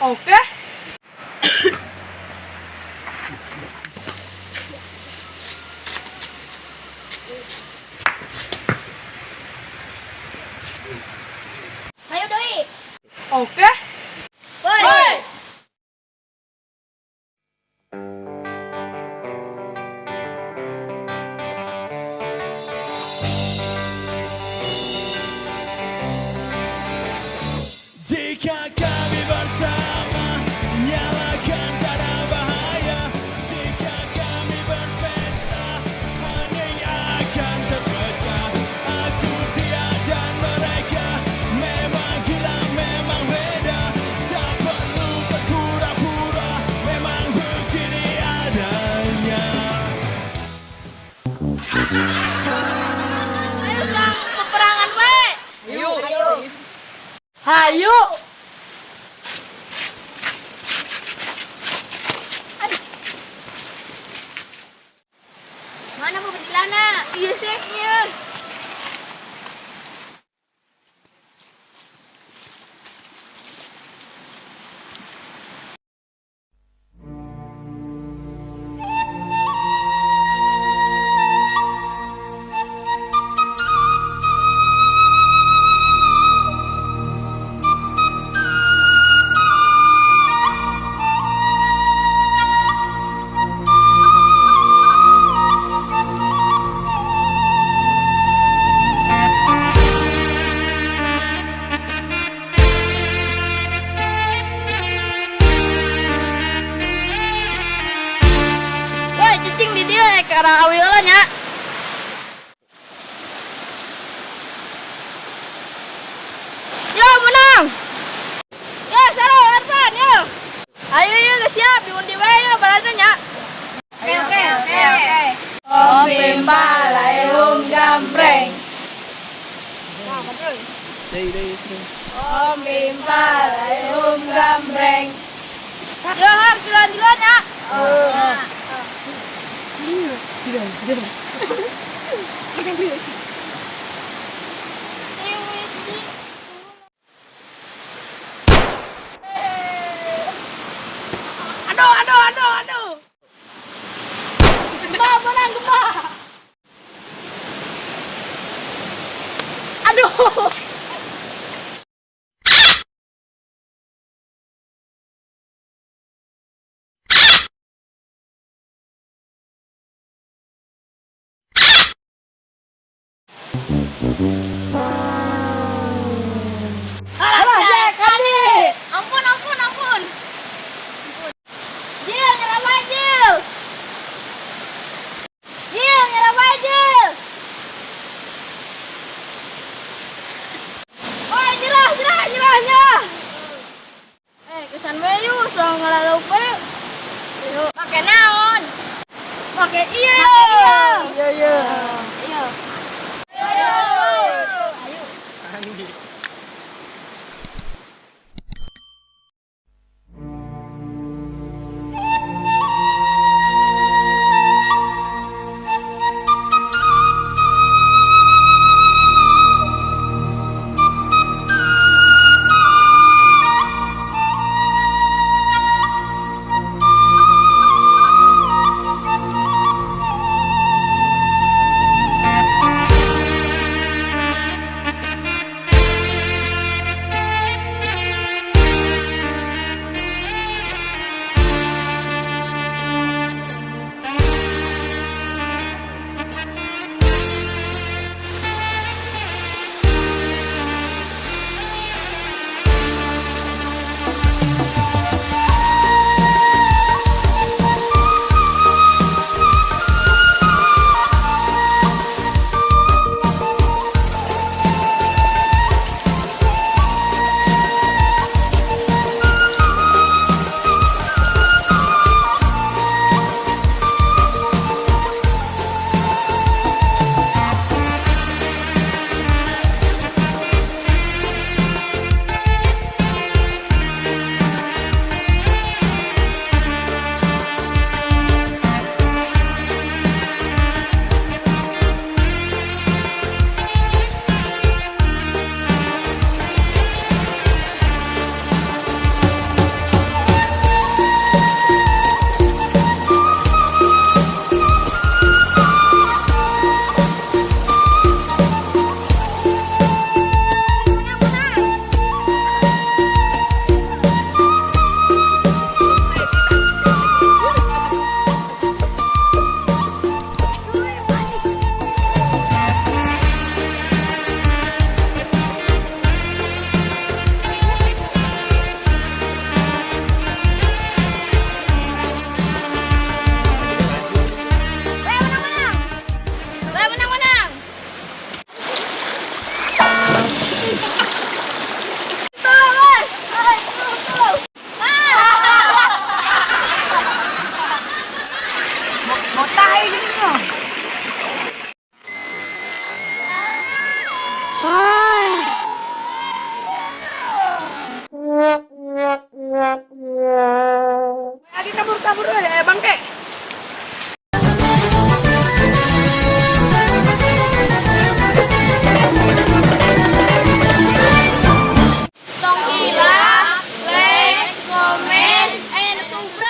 Oke. Ayo Doi. Oke. Woi. Jika kami bersama, nyalakan tanda bahaya. Jika kami berbeda, hening akan terpecah. Aku, dia, dan mereka memang gila, memang beda. Tak perlu berpura-pura, memang begini adanya. Ayo sang peperangan we. Ayo. Hayu. Mana mau berkelana? Iya sih. Iya. Woi, cicing di dia ke arah awilnya nya. Yo menang. Yo Sarul Arfan yo. Ayo yo siap diundi wae yo baladanya. Oke. Om Bimbalai gambreng. Nah, betul. Om Bimbalai gambreng. Yo hang jalan-jalan ya. Aduh. Gempa, menang gempa. Aduh. Alah, kali. Ampun. Jil, nyerah wae, Jil. Jil, nyerah wae, Jil. Oi, nyerah. Kesan wae yuk, so ngalalup wae. Yuk, pakai naon? Pakai iya. Iya. Ayo. kabur ya bangke. Tong like, comment, and subscribe.